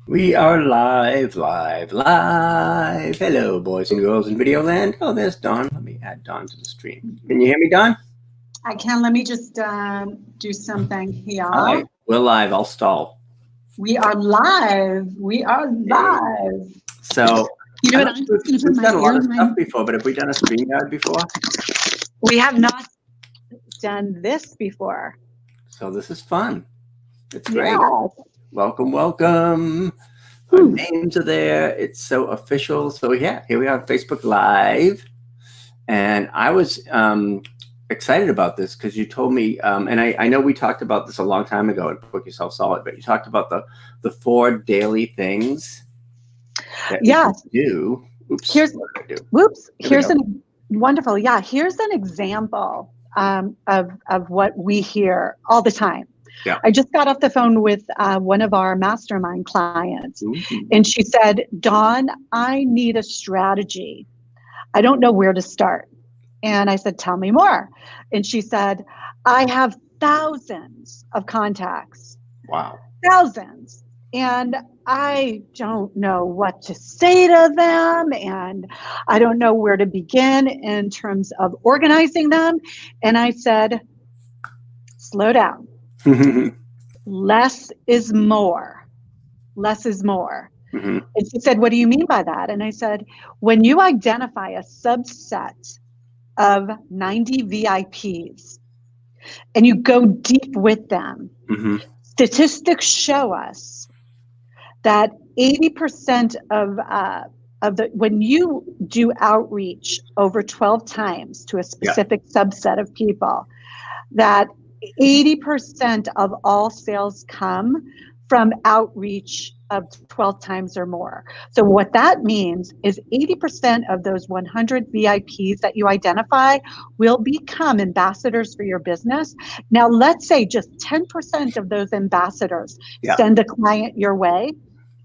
We are live, live, live. Hello, boys and girls in video land. Oh, there's Dawn. Let me add Dawn to the stream. Can you hear me, Dawn? I can. Let me just do something here. All right, we're live. I'll stall. We are live. We are live. So, you know what? we've done a lot of stuff before, but have we done a StreamYard before? We have not done this before. So this is fun. It's great. Yes. Welcome, welcome. Our names are there. It's so official. So yeah, here we are on Facebook Live. And I was excited about this because you told me, and I know we talked about this a long time ago at Book Yourself Solid, but you talked about the 4 daily things that we do. Oops. Here's an wonderful. Yeah, here's an example of what we hear all the time. Yeah. I just got off the phone with one of our mastermind clients, and she said, Dawn, I need a strategy. I don't know where to start. And I said, tell me more. And she said, I have thousands of contacts. Wow. Thousands. And I don't know what to say to them. And I don't know where to begin in terms of organizing them. And I said, slow down. Less is more. Less is more. And she said, what do you mean by that? And I said, when you identify a subset of 90 VIPs and you go deep with them, statistics show us that 80% of the when you do outreach over 12 times to a specific subset of people, that 80% of all sales come from outreach of 12 times or more. So what that means is 80% of those 100 VIPs that you identify will become ambassadors for your business. Now, let's say just 10% of those ambassadors send a client your way.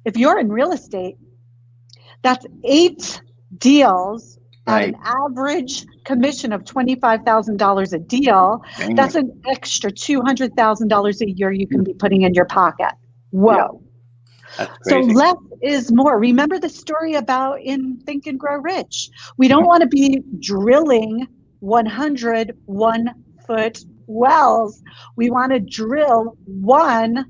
If you're in real estate, that's 8 deals at an average commission of $25,000 a deal. That's an extra $200,000 a year you can be putting in your pocket. Whoa. So less is more. Remember the story about in Think and Grow Rich. We don't want to be drilling 100 1-foot wells. We want to drill one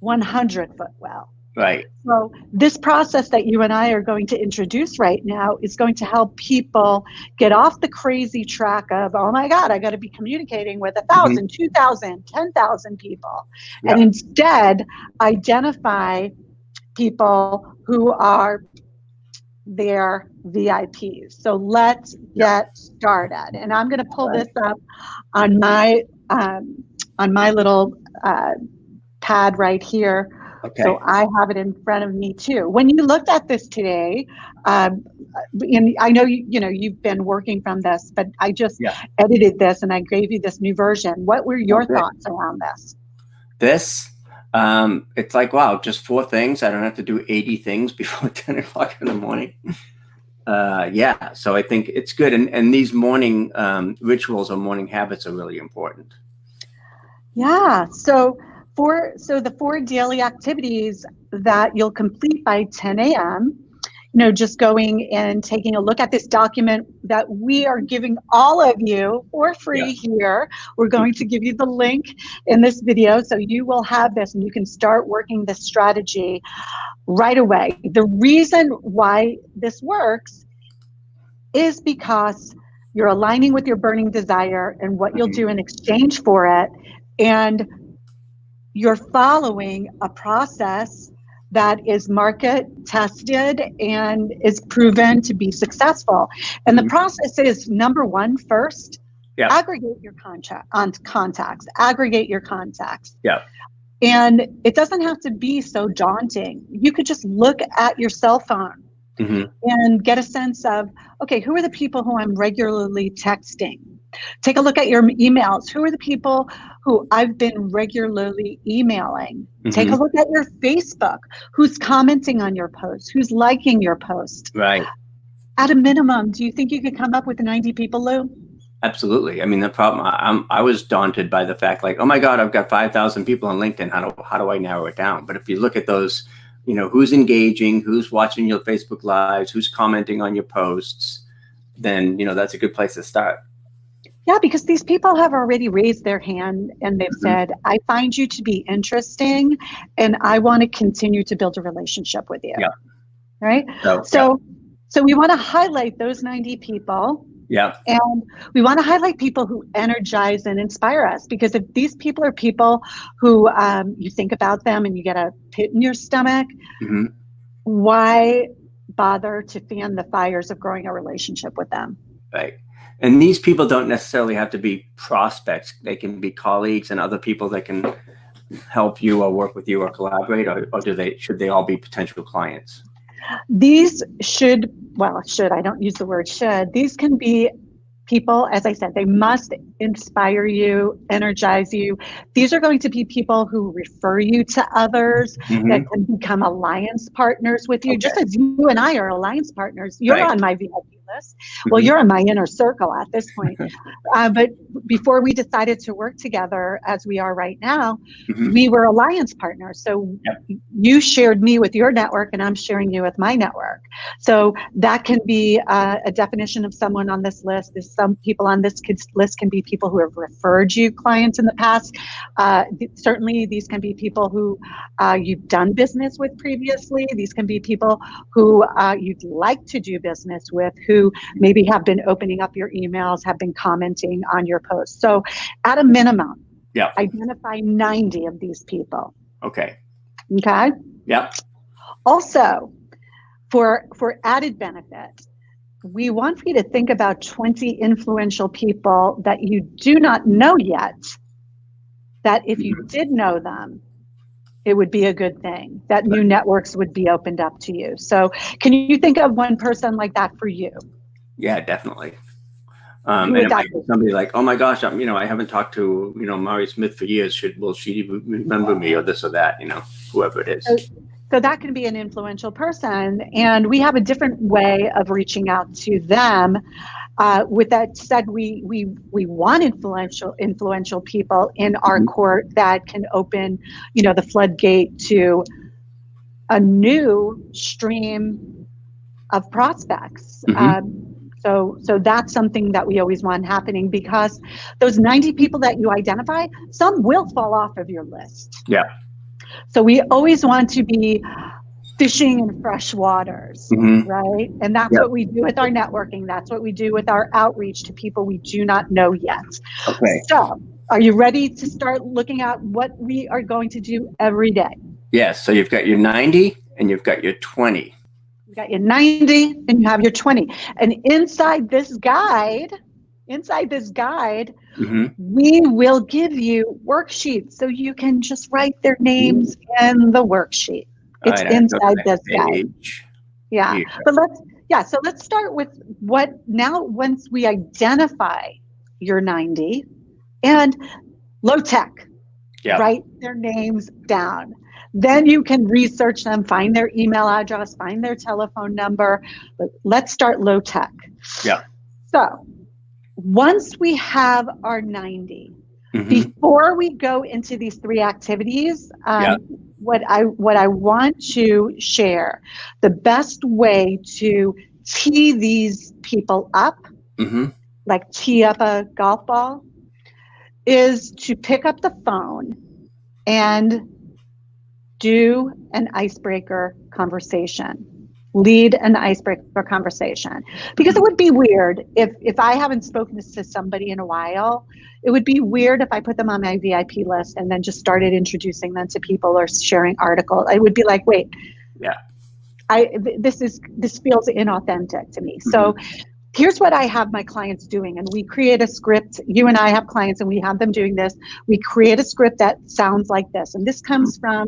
100-foot well. Right. So this process that you and I are going to introduce right now is going to help people get off the crazy track of, oh my God, I got to be communicating with 1,000, 2,000, 10,000 people. And instead identify people who are their VIPs. So let's get started. And I'm going to pull this up on my little pad right here. Okay. So I have it in front of me too. When you looked at this today, and I know you've been working from this, but I just edited this and I gave you this new version. What were your thoughts around this? This, it's like, wow, just 4 things. I don't have to do 80 things before 10 o'clock in the morning. So I think it's good. And these morning rituals or morning habits are really important. Yeah. So the 4 daily activities that you'll complete by 10 a.m., just going and taking a look at this document that we are giving all of you for free here. We're going to give you the link in this video so you will have this and you can start working this strategy right away. The reason why this works is because you're aligning with your burning desire and what you'll do in exchange for it. And you're following a process that is market tested and is proven to be successful. And the process is, number one, first, aggregate your contacts, aggregate your contacts. Yeah. And it doesn't have to be so daunting. You could just look at your cell phone and get a sense of, okay, who are the people who I'm regularly texting? Take a look at your emails. Who are the people who I've been regularly emailing? Take a look at your Facebook. Who's commenting on your post? Who's liking your post? Right. At a minimum, do you think you could come up with 90 people, Lou? Absolutely. I mean, the problem, I was daunted by the fact, like, oh my God, I've got 5,000 people on LinkedIn. How do I narrow it down? But if you look at those who's engaging, who's watching your Facebook Lives, who's commenting on your posts, then, that's a good place to start. Yeah, because these people have already raised their hand and they've said, I find you to be interesting and I want to continue to build a relationship with you. Yeah. Right? So we want to highlight those 90 people. Yeah. And we want to highlight people who energize and inspire us, because if these people are people who you think about them and you get a pit in your stomach, why bother to fan the fires of growing a relationship with them? Right. And these people don't necessarily have to be prospects. They can be colleagues and other people that can help you or work with you or collaborate, or should they all be potential clients? These should, I don't use the word should. These can be people, as I said, they must inspire you, energize you. These are going to be people who refer you to others that can become alliance partners with you, just as you and I are alliance partners. You're on my VIP list. Well, you're in my inner circle at this point. But before we decided to work together as we are right now, we were alliance partners. So you shared me with your network and I'm sharing you with my network. So that can be a definition of someone on this list. Some people on this list can be people who have referred you clients in the past. Certainly these can be people who you've done business with previously. These can be people who you'd like to do business with, who maybe have been opening up your emails, have been commenting on your posts. So at a minimum, identify 90 of these people. Okay. Yeah. Also, for added benefit, we want for you to think about 20 influential people that you do not know yet, that if you did know them, it would be a good thing, that new networks would be opened up to you. So can you think of one person like that for you? Yeah, definitely. And it might be somebody like, oh my gosh, I haven't talked to, Mari Smith for years. Will she remember me, or this or that, whoever it is. So that can be an influential person. And we have a different way of reaching out to them. With that said, we want influential people in our court that can open, the floodgate to a new stream of prospects. So that's something that we always want happening, because those 90 people that you identify, some will fall off of your list. Yeah. So we always want to be fishing in fresh waters, right? And that's what we do with our networking. That's what we do with our outreach to people we do not know yet. Okay. So are you ready to start looking at what we are going to do every day? Yes. So you've got your 90 and you've got your 20. You got your 90 and you have your 20. And inside this guide, we will give you worksheets so you can just write their names in the worksheet. It's inside this guide. Yeah. But let's start with once we identify your 90 and low tech, write their names down. Then you can research them, find their email address, find their telephone number. But let's start low tech. Yeah. So once we have our 90, before we go into these 3 activities, what I want to share, the best way to tee these people up, like tee up a golf ball, is to pick up the phone and do an icebreaker conversation. Lead an icebreaker conversation. Because it would be weird if I haven't spoken to somebody in a while. It would be weird if I put them on my VIP list and then just started introducing them to people or sharing articles. I would be like, wait, this feels inauthentic to me. So here's what I have my clients doing, and we create a script. You and I have clients and we have them doing this. We create a script that sounds like this. And this comes from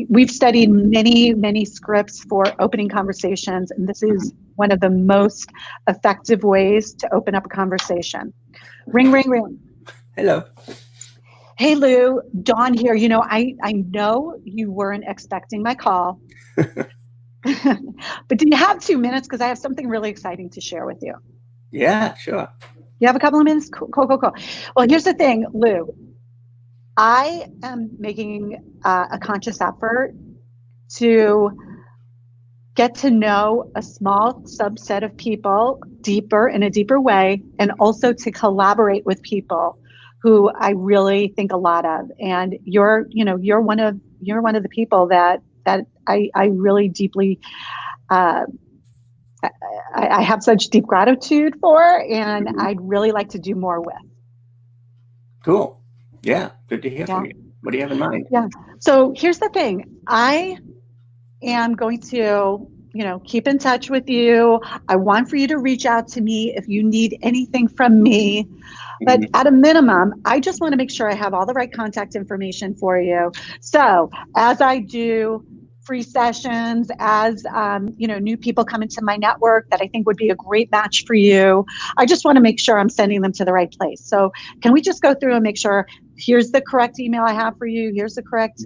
we've studied many scripts for opening conversations, and this is one of the most effective ways to open up a conversation. Ring, ring, ring. Hello. Hey, Lou, Dawn here. I know you weren't expecting my call, but do you have 2 minutes? Because I have something really exciting to share with you. Yeah, sure. You have a couple of minutes? Cool. Well, here's the thing, Lou. I am making a conscious effort to get to know a small subset of people in a deeper way, and also to collaborate with people who I really think a lot of. And you're one of the people that I really deeply I have such deep gratitude for, and I'd really like to do more with. Cool. Yeah. Good to hear Yeah. from you. What do you have in mind? Yeah. So here's the thing. I am going to, keep in touch with you. I want for you to reach out to me if you need anything from me. But at a minimum, I just want to make sure I have all the right contact information for you. So as I do free sessions, as new people come into my network that I think would be a great match for you, I just want to make sure I'm sending them to the right place. So can we just go through and make sure, here's the correct email I have for you, here's the correct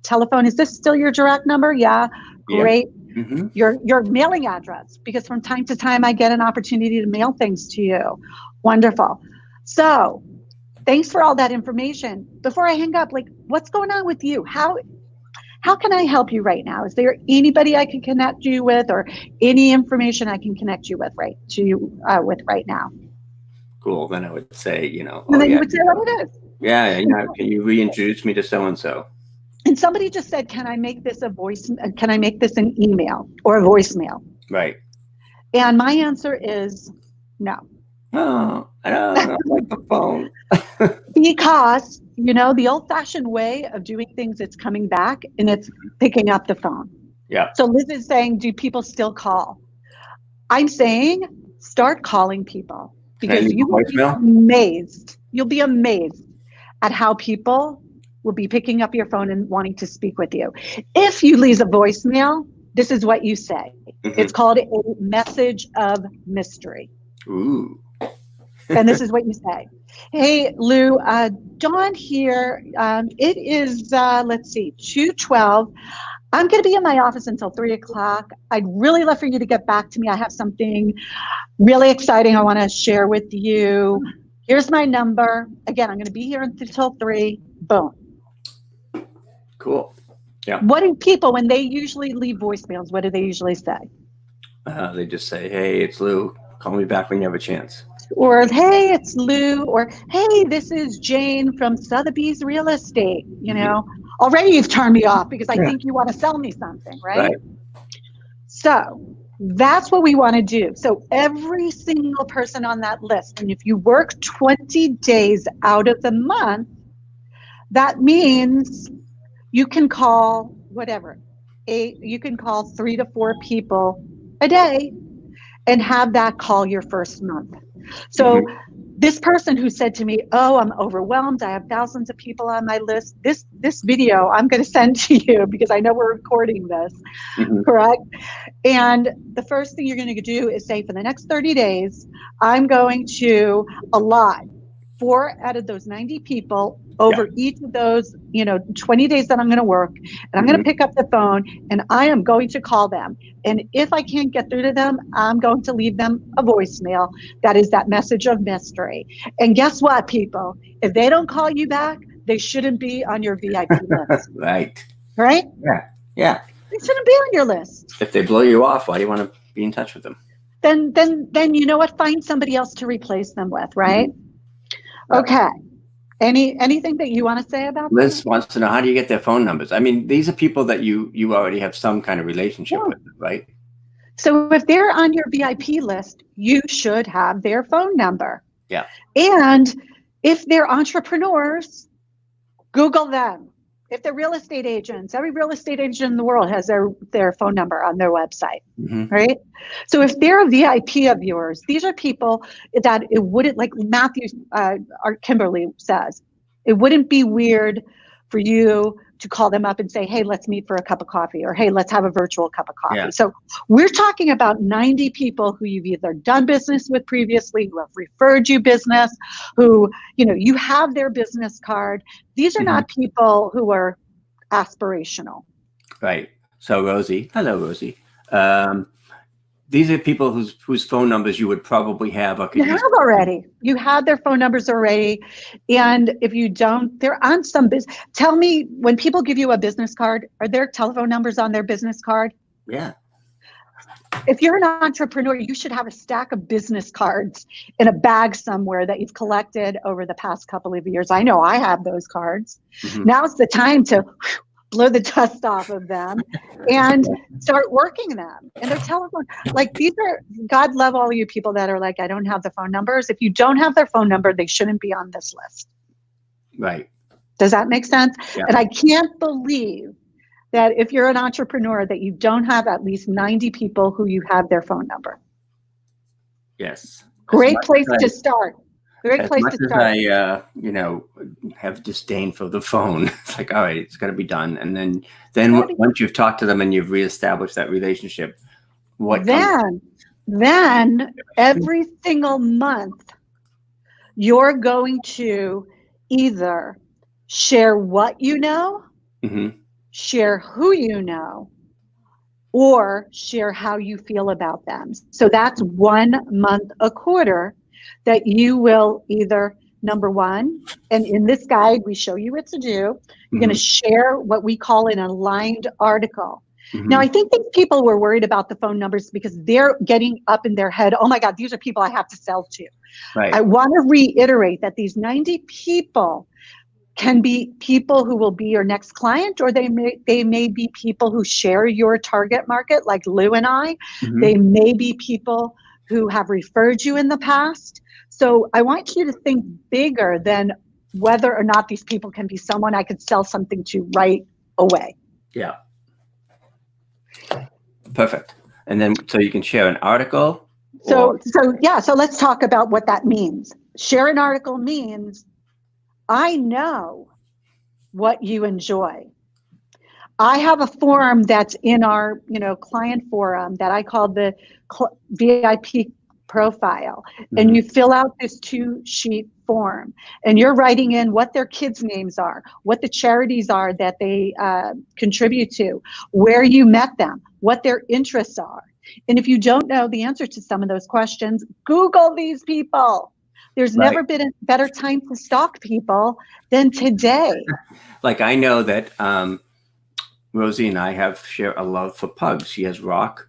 telephone. Is this still your direct number? Yeah, great. Mm-hmm. Your mailing address, because from time to time I get an opportunity to mail things to you. Wonderful. So thanks for all that information. Before I hang up, what's going on with you? How can I help you right now? Is there anybody I can connect you with, or any information I can connect you with right now? Cool. Then I would say, You would say what it is. Yeah. Can you reintroduce me to so-and-so? And somebody just said, can I make this can I make this an email or a voicemail? Right. And my answer is no. Oh, I don't like the phone. Because, the old-fashioned way of doing things, it's coming back and it's picking up the phone. Yeah. So Liz is saying, do people still call? I'm saying, start calling people, because you will be amazed. You'll be amazed at how people will be picking up your phone and wanting to speak with you. If you leave a voicemail, this is what you say. It's called a message of mystery. Ooh. And this is what you say. Hey, Lou, Dawn here. It is, 2:12. I'm going to be in my office until 3:00. I'd really love for you to get back to me. I have something really exciting I want to share with you. Here's my number. Again, I'm going to be here until 3. Boom. Cool. Yeah. What do people, when they usually leave voicemails, what do they usually say? They just say, hey, it's Lou. Call me back when you have a chance. Or, hey, it's Lou. Or, hey, this is Jane from Sotheby's Real Estate. Already you've turned me off because I think you want to sell me something, right? So that's what we want to do. So every single person on that list, and if you work 20 days out of the month, that means you can call you can call 3 to 4 people a day and have that call your first month. So this person who said to me, oh, I'm overwhelmed, I have thousands of people on my list, this video I'm going to send to you because I know we're recording this, correct? And the first thing you're going to do is say, for the next 30 days, I'm going to allot 4 out of those 90 people over each of those 20 days that I'm going to work, and I'm going to pick up the phone and I am going to call them. And if I can't get through to them, I'm going to leave them a voicemail that is that message of mystery. And guess what, people? If they don't call you back, they shouldn't be on your VIP list. Right. Right? Yeah. They shouldn't be on your list. If they blow you off, why do you want to be in touch with them? Then you know what? Find somebody else to replace them with, right? Okay. Anything that you want to say about Liz that? wants to know, how do you get their phone numbers? I mean, these are people that you already have some kind of relationship with, right? So if they're on your VIP list, you should have their phone number. Yeah. And if they're entrepreneurs, Google them. If they're real estate agents, every real estate agent in the world has their phone number on their website, right? So if they're a VIP of yours, these are people that it wouldn't, like Matthew or Kimberly says, it wouldn't be weird for you to call them up and say, hey, let's meet for a cup of coffee, or hey, let's have a virtual cup of coffee. Yeah. So we're talking about 90 people who you've either done business with previously, who have referred you business, who, you have their business card. These are not people who are aspirational. Right. So Rosie, hello, Rosie. these are people whose phone numbers you would probably have. Or You have already. You have their phone numbers already. And if you don't, they're on some business. Tell me, when people give you a business card, are there telephone numbers on their business card? Yeah. If you're an entrepreneur, you should have a stack of business cards in a bag somewhere that you've collected over the past couple of years. I know I have those cards. Mm-hmm. Now's the time to blow the dust off of them and start working them. And their telephone, like, these are, God love all you people that are like, I don't have the phone numbers. If you don't have their phone number, they shouldn't be on this list. Right. Does that make sense? Yeah. And I can't believe that if you're an entrepreneur that you don't have at least 90 people who you have their phone number. Yes. Great place to start. Great place to start. I, have disdain for the phone. It's like, all right, it's got to be done. And then once you've talked to them and you've reestablished that relationship, then every single month, you're going to either share what you know, mm-hmm. share who you know, or share how you feel about them. So that's 1 month a quarter that you will either, number one, and in this guide, we show you what to do. You're mm-hmm. going to share what we call an aligned article. Mm-hmm. Now, I think these people were worried about the phone numbers because they're getting up in their head, oh my God, these are people I have to sell to. Right. I want to reiterate that these 90 people can be people who will be your next client, or they may be people who share your target market, like Lou and I. Mm-hmm. They may be people who have referred you in the past. So I want you to think bigger than whether or not these people can be someone I could sell something to right away. Yeah. Perfect. And then, so you can share an article. So let's talk about what that means. Share an article means I know what you enjoy. I have a form that's in our, client forum that I call the VIP profile. Mm-hmm. And you fill out this 2-sheet form and you're writing in what their kids' names are, what the charities are that they contribute to, where you met them, what their interests are. And if you don't know the answer to some of those questions, Google these people. There's right. never been a better time to stalk people than today. Like, I know that Rosie and I share a love for pugs. She has Rock.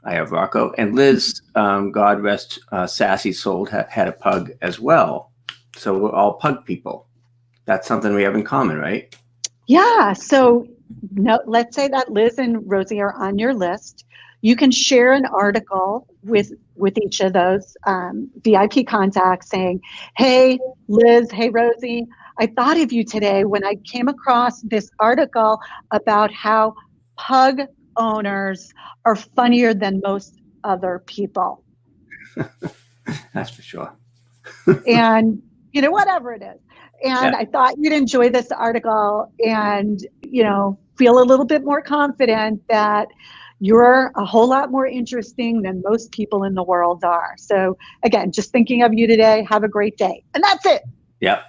I have Rocco. And Liz, God rest Sassy soul, had a pug as well. So we're all pug people. That's something we have in common, right? Yeah. So let's say that Liz and Rosie are on your list. You can share an article with each of those VIP contacts saying, hey, Liz, hey, Rosie, I thought of you today when I came across this article about how pug owners are funnier than most other people. That's for sure. And, whatever it is. And yeah. I thought you'd enjoy this article and, feel a little bit more confident that you're a whole lot more interesting than most people in the world are. So again, just thinking of you today, have a great day. And that's it. Yep.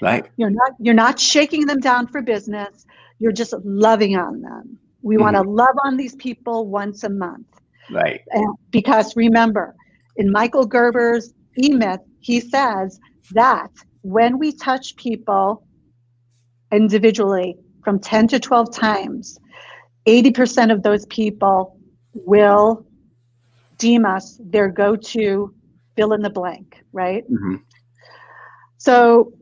Right. You're not shaking them down for business. You're just loving on them. We want to love on these people once a month. Right. And because remember, in Michael Gerber's E-Myth, he says that when we touch people individually from 10 to 12 times, 80% of those people will deem us their go-to fill in the blank, right? Mm-hmm. So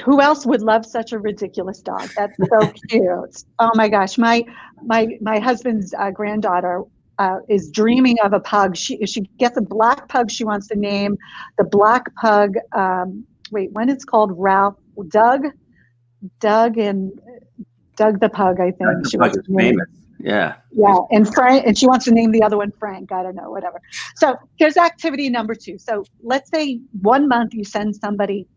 who else would love such a ridiculous dog? That's so cute. Oh my gosh, my husband's granddaughter is dreaming of a pug. She gets a black pug she wants to name. The black pug, when it's called Ralph, Doug the pug, I think. She wants to name it. Yeah. Yeah, and Frank, and she wants to name the other one Frank. I don't know, whatever. So here's activity number 2. So let's say 1 month you send somebody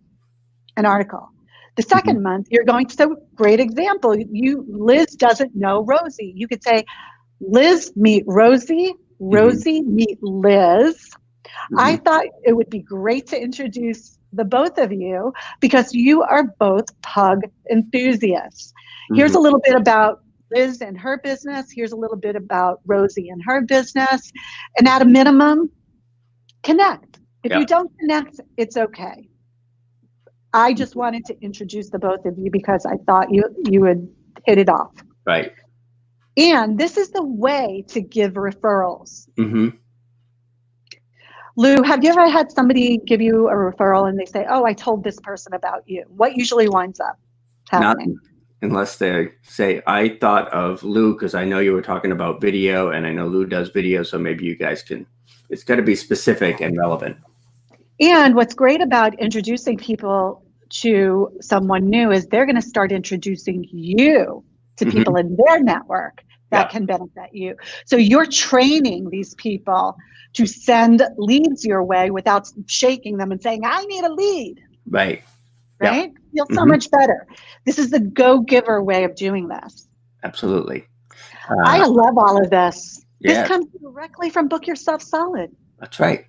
an article. The second month you're going to, so great example. Liz doesn't know Rosie. You could say, Liz meet Rosie, Rosie meet Liz. I thought it would be great to introduce the both of you because you are both pug enthusiasts. Here's a little bit about Liz and her business. Here's a little bit about Rosie and her business. And at a minimum, connect. If you don't connect, it's okay. I just wanted to introduce the both of you because I thought you would hit it off. Right. And this is the way to give referrals. Mm-hmm. Lou, have you ever had somebody give you a referral and they say, oh, I told this person about you? What usually winds up happening? Not unless they say, I thought of Lou because I know you were talking about video and I know Lou does video, so maybe you guys can, it's got to be specific and relevant. And what's great about introducing people to someone new is they're going to start introducing you to people in their network that can benefit you. So you're training these people to send leads your way without shaking them and saying, I need a lead. Right. Right? Feel so much better. This is the go-giver way of doing this. Absolutely. I love all of this. Yeah. This comes directly from Book Yourself Solid. That's right.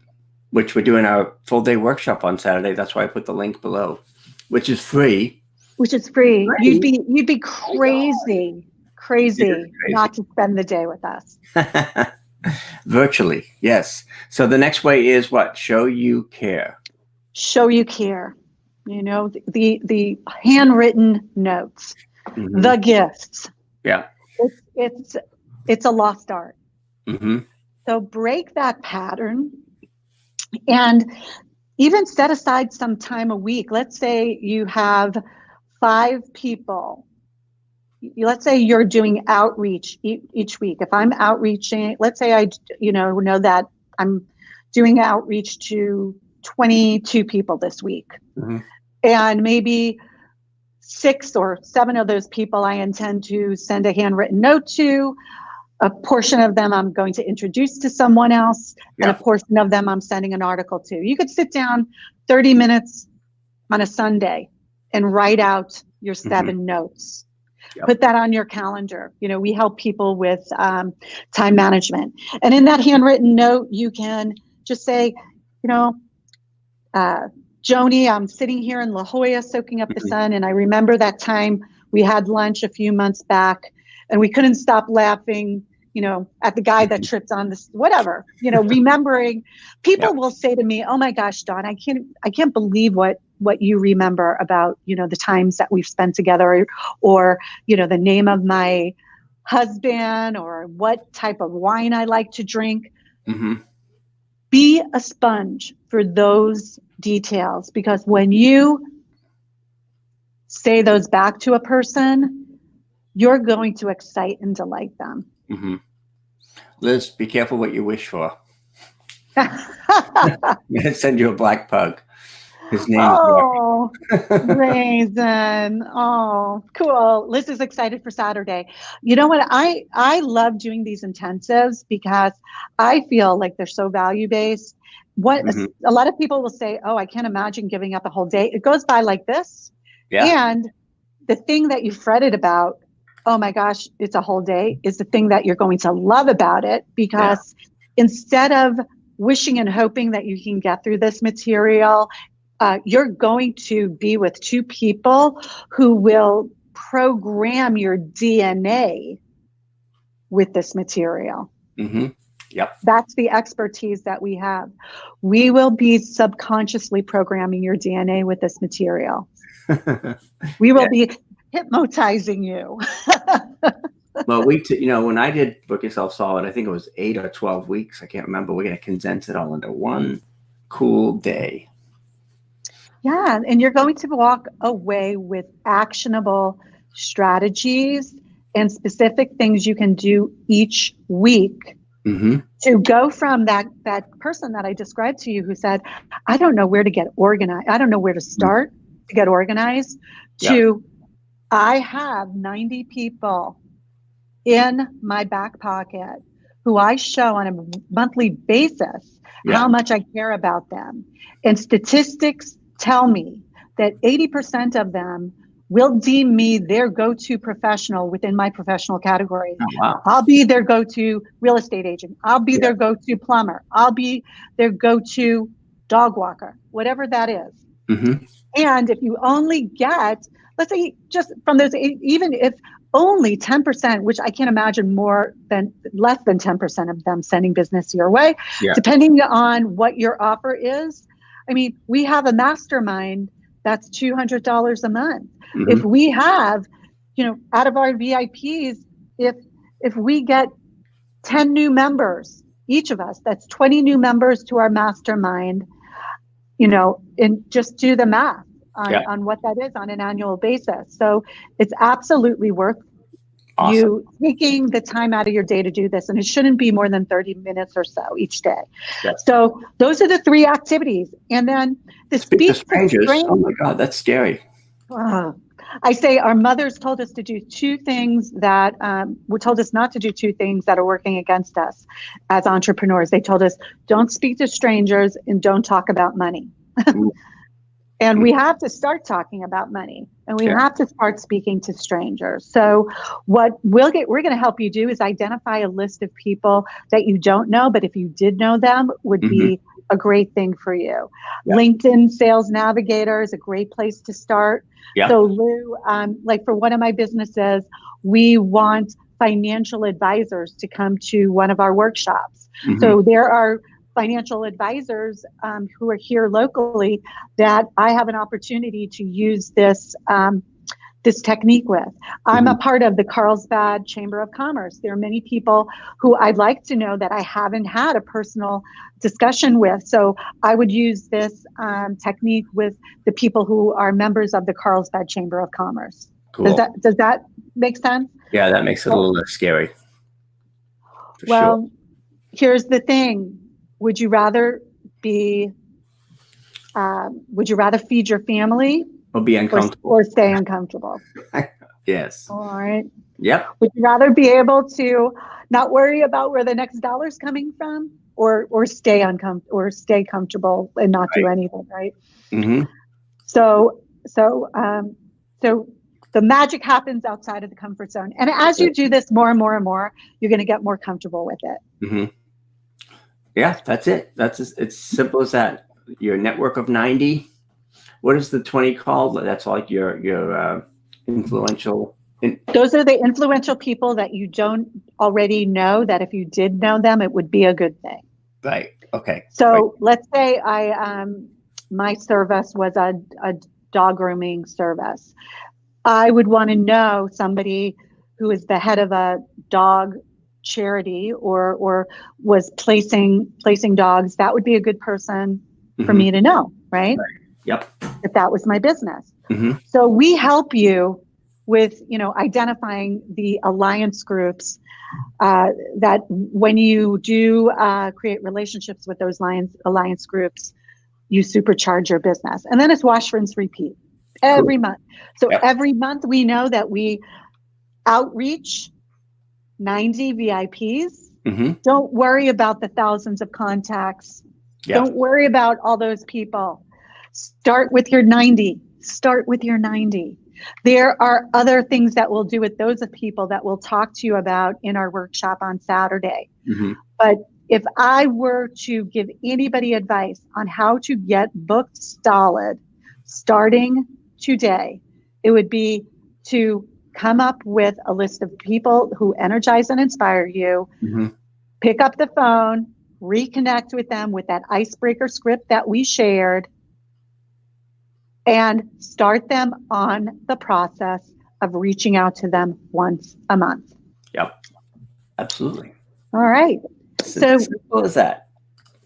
Which we're doing our full day workshop on Saturday. That's why I put the link below, which is free. Which is free. You'd be crazy not to spend the day with us. Virtually, yes. So the next way is what? Show you care. Show you care. You know, the handwritten notes, the gifts. Yeah. It's a lost art. So break that pattern and even set aside some time a week. Let's say you have 5 people. Let's say you're doing outreach each week. If I'm outreaching, let's say I know that I'm doing outreach to 22 people this week. And maybe 6 or 7 of those people I intend to send a handwritten note to. A portion of them I'm going to introduce to someone else, and a portion of them I'm sending an article to. You could sit down 30 minutes on a Sunday and write out your 7 notes. Put that on your calendar. You know, we help people with time management. And in that handwritten note, you can just say, you know, Joni, I'm sitting here in La Jolla soaking up the sun, and I remember that time we had lunch a few months back, and we couldn't stop laughing, you know, at the guy that tripped on this, whatever, you know, remembering. People will say to me, oh my gosh, Dawn, I can't believe what you remember about, you know, the times that we've spent together, or, you know, the name of my husband, or what type of wine I like to drink. Be a sponge for those details, because when you say those back to a person, you're going to excite and delight them. Liz, be careful what you wish for. I'm going to send you a black pug. His name's Raisin. Oh, cool. Liz is excited for Saturday. You know what? I love doing these intensives because I feel like they're so value-based. A lot of people will say, oh, I can't imagine giving up a whole day. It goes by like this. And the thing that you fretted about, oh my gosh, it's a whole day, is the thing that you're going to love about it, because instead of wishing and hoping that you can get through this material, you're going to be with 2 people who will program your DNA with this material. That's the expertise that we have. We will be subconsciously programming your DNA with this material. We will be hypnotizing you. Well, when I did Book Yourself Solid, I think it was 8 or 12 weeks. I can't remember. We're going to condense it all into one cool day. Yeah, and you're going to walk away with actionable strategies and specific things you can do each week to go from that person that I described to you who said, I don't know where to get organized. I don't know where to start to get organized, to I have 90 people in my back pocket who I show on a monthly basis how much I care about them. And statistics tell me that 80% of them will deem me their go-to professional within my professional category. Oh, wow. I'll be their go-to real estate agent. I'll be their go-to plumber. I'll be their go-to dog walker, whatever that is. And if you only get, let's say, just from those, even if only 10%, which I can't imagine less than 10% of them sending business your way, depending on what your offer is. I mean, we have a mastermind that's $200 a month. If we have, out of our VIPs, if we get 10 new members, each of us, that's 20 new members to our mastermind, and just do the math on what that is on an annual basis. So it's absolutely worth you taking the time out of your day to do this. And it shouldn't be more than 30 minutes or so each day. So those are the 3 activities. And then the speak to strangers. Oh my God, that's scary. I say our mothers told us to do 2 things that told us not to do 2 things that are working against us as entrepreneurs. They told us, don't speak to strangers and don't talk about money. And we have to start talking about money, and we have to start speaking to strangers. So what we're going to help you do is identify a list of people that you don't know, but if you did know them, would be a great thing for you. LinkedIn Sales Navigator is a great place to start. So Lou, like for one of my businesses, we want financial advisors to come to one of our workshops. So there are financial advisors who are here locally that I have an opportunity to use this this technique with. I'm a part of the Carlsbad Chamber of Commerce. There are many people who I'd like to know that I haven't had a personal discussion with. So I would use this technique with the people who are members of the Carlsbad Chamber of Commerce. Cool. Does that make sense? Yeah, that makes it a little less scary. Well, here's the thing. Would you rather feed your family or be uncomfortable or stay uncomfortable? Yes. All right. Yep. Would you rather be able to not worry about where the next dollar's coming from or stay comfortable and not do anything, right? So the magic happens outside of the comfort zone. And as you do this more and more and more, you're going to get more comfortable with it. Yeah, that's it. It's simple as that. Your network of 90. What is the 20 called? That's like your influential. Those are the influential people that you don't already know, that if you did know them, it would be a good thing. Right. Okay. So let's say my service was a dog grooming service. I would want to know somebody who is the head of a dog charity or was placing dogs. That would be a good person for me to know, right? Yep. If that was my business. So we help you with, identifying the alliance groups that when you do create relationships with those alliance groups, you supercharge your business. And then it's wash, rinse, repeat every month. So every month we know that we outreach 90 VIPs. Don't worry about the thousands of contacts. Don't worry about all those people. Start with your 90. There are other things that we'll do with those people that we'll talk to you about in our workshop on Saturday. But if I were to give anybody advice on how to get booked solid starting today, it would be to come up with a list of people who energize and inspire you, pick up the phone, reconnect with them with that icebreaker script that we shared, and start them on the process of reaching out to them once a month. Yep. Absolutely. All right. So simple as that.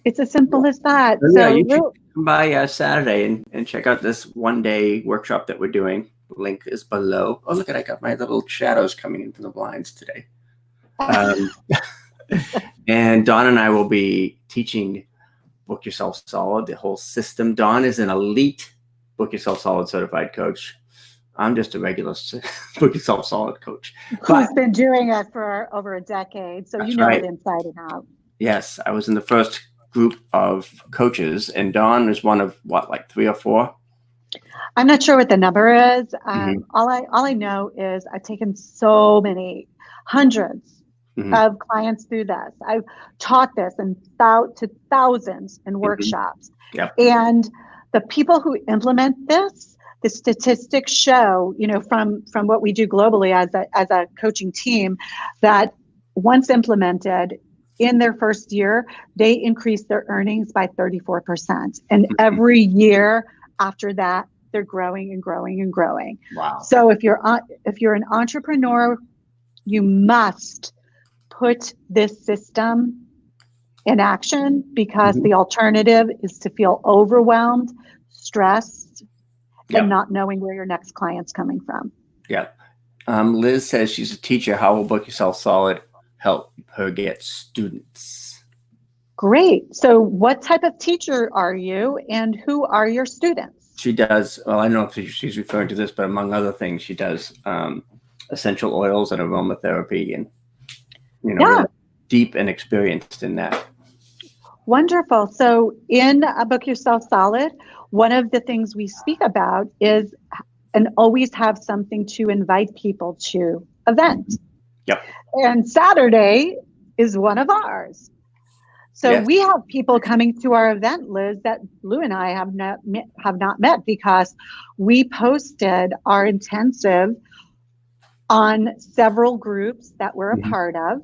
It's as simple as that. So you should come by Saturday and check out this one-day workshop that we're doing. Link is below. Oh, look at I got my little shadows coming in from the blinds today. And Dawn and I will be teaching Book Yourself Solid, the whole system. Dawn is an elite Book Yourself Solid certified coach. I'm just a regular Book Yourself Solid coach. Who's been doing it for over a decade, so you know it inside and out. Yes, I was in the first group of coaches, and Dawn is one of like 3 or 4. I'm not sure what the number is. All I know is I've taken so many hundreds of clients through this. I've taught this to thousands in workshops. And the people who implement this, the statistics show, from what we do globally as a coaching team, that once implemented in their first year, they increase their earnings by 34%. And every year after that, they're growing and growing and growing. Wow. So if you're an entrepreneur, you must put this system in action, because the alternative is to feel overwhelmed, stressed, and not knowing where your next client's coming from. Yeah. Liz says she's a teacher. How will Book Yourself Solid help her get students? Great. So what type of teacher are you, and who are your students? She does, well, I don't know if she's referring to this, but among other things, she does essential oils and aromatherapy, and, really deep and experienced in that. Wonderful. So in Book Yourself Solid, one of the things we speak about is, and always have something to invite people to event. Yep. And Saturday is one of ours. So we have people coming to our event, Liz, that Lou and I have not met, because we posted our intensive on several groups that we're a part of.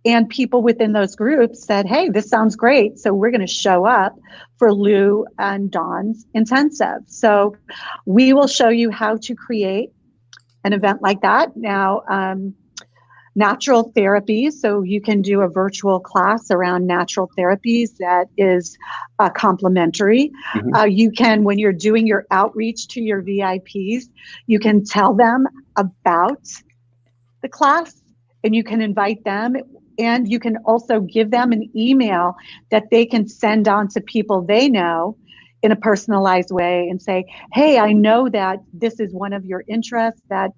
And people within those groups said, hey, this sounds great. So we're going to show up for Lou and Dawn's intensive. So we will show you how to create an event like that. Now, natural therapies. So you can do a virtual class around natural therapies that is complimentary. You can, when you're doing your outreach to your VIPs, you can tell them about the class, and you can invite them. And you can also give them an email that they can send on to people they know in a personalized way, and say, hey, I know that this is one of your interests, that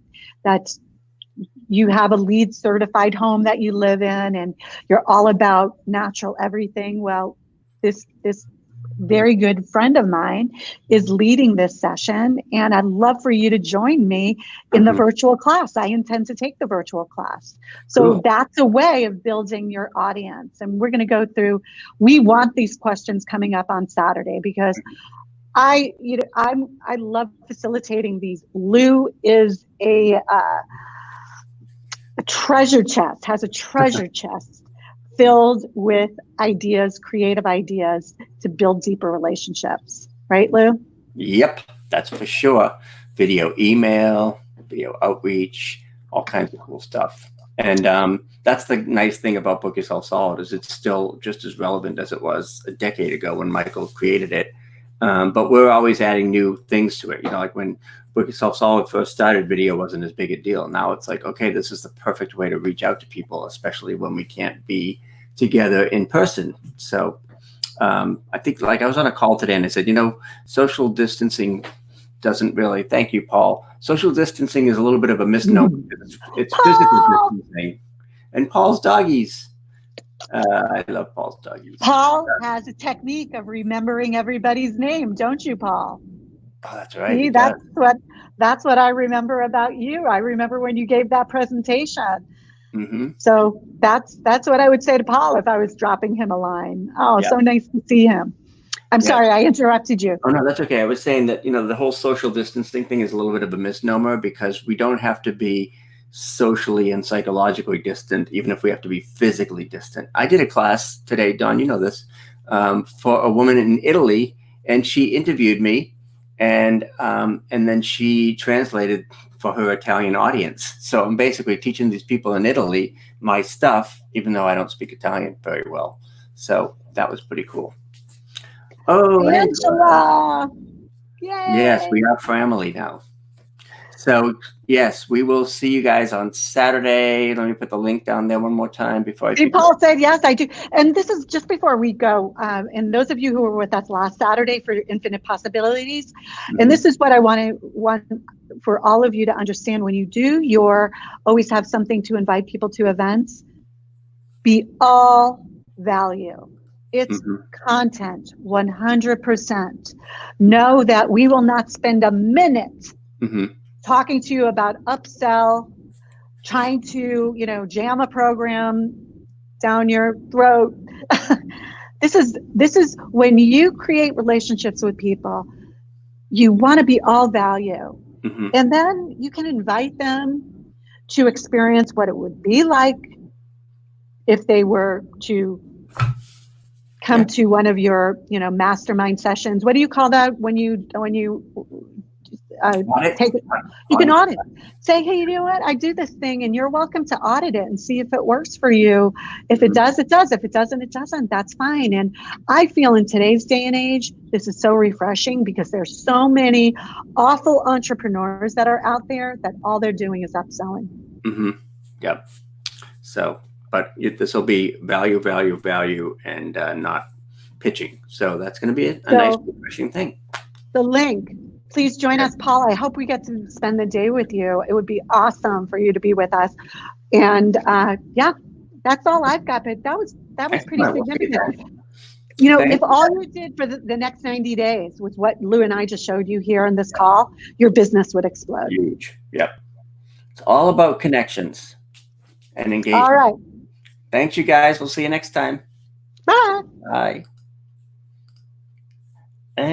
you have a LEED certified home that you live in, and you're all about natural everything. Well, this very good friend of mine is leading this session, and I'd love for you to join me in the virtual class. I intend to take the virtual class. So that's a way of building your audience. And we're going to go through, we want these questions coming up on Saturday, because I love facilitating these. Lou is a treasure chest, has a treasure chest filled with ideas, creative ideas to build deeper relationships. Right, Lou? Yep, that's for sure. Video email, video outreach, all kinds of cool stuff. And that's the nice thing about Book Yourself Solid, is it's still just as relevant as it was a decade ago when Michael created it. But we're always adding new things to it. Like when Book Yourself Solid first started, video wasn't as big a deal. Now it's like, okay, this is the perfect way to reach out to people, especially when we can't be together in person. So I think, like, I was on a call today and I said, social distancing doesn't really, thank you, Paul. Social distancing is a little bit of a misnomer. It's physical distancing. And Paul's doggies. I love Paul's doggies. Paul has a technique of remembering everybody's name, don't you, Paul? Oh, that's right. See, that's what I remember about you. I remember when you gave that presentation. So that's what I would say to Paul if I was dropping him a line. Oh, so nice to see him. I'm sorry, I interrupted you. Oh, no, that's okay. I was saying that, the whole social distancing thing is a little bit of a misnomer, because we don't have to be socially and psychologically distant, even if we have to be physically distant. I did a class today, Dawn, you know this, for a woman in Italy, and she interviewed me, and then she translated for her Italian audience. So I'm basically teaching these people in Italy my stuff, even though I don't speak Italian very well. So that was pretty cool. Oh, Angela! Yay! Yes, we are family now. So yes, we will see you guys on Saturday. Let me put the link down there one more time before I forget. Paul said, yes, I do. And this is just before we go. And those of you who were with us last Saturday for Infinite Possibilities, and this is what I want for all of you to understand. When you do always have something to invite people to events, be all value. It's content, 100%. Know that we will not spend a minute talking to you about upsell, trying to, jam a program down your throat. This is when you create relationships with people, You want to be all value. Mhm. And then you can invite them to experience what it would be like if they were to come Yeah. to one of your, mastermind sessions. What do you call that when you Audit. take it? You can Audit. audit. Say, hey, you know what? I do this thing, and you're welcome to audit it and see if it works for you. If it does, it does. If it doesn't, it doesn't. That's fine. And I feel in today's day and age, this is so refreshing because there's so many awful entrepreneurs that are out there that all they're doing is upselling. Mm-hmm. Yep. So, but this will be value, value, value, and not pitching. So that's going to be a nice, refreshing thing. The link. Please join us, Paul. I hope we get to spend the day with you. It would be awesome for you to be with us. And yeah, that's all I've got. But that was pretty significant. If all you did for the next 90 days was what Lou and I just showed you here in this call, your business would explode. Huge. Yep. It's all about connections and engagement. All right. Thanks, you guys. We'll see you next time. Bye. Bye. And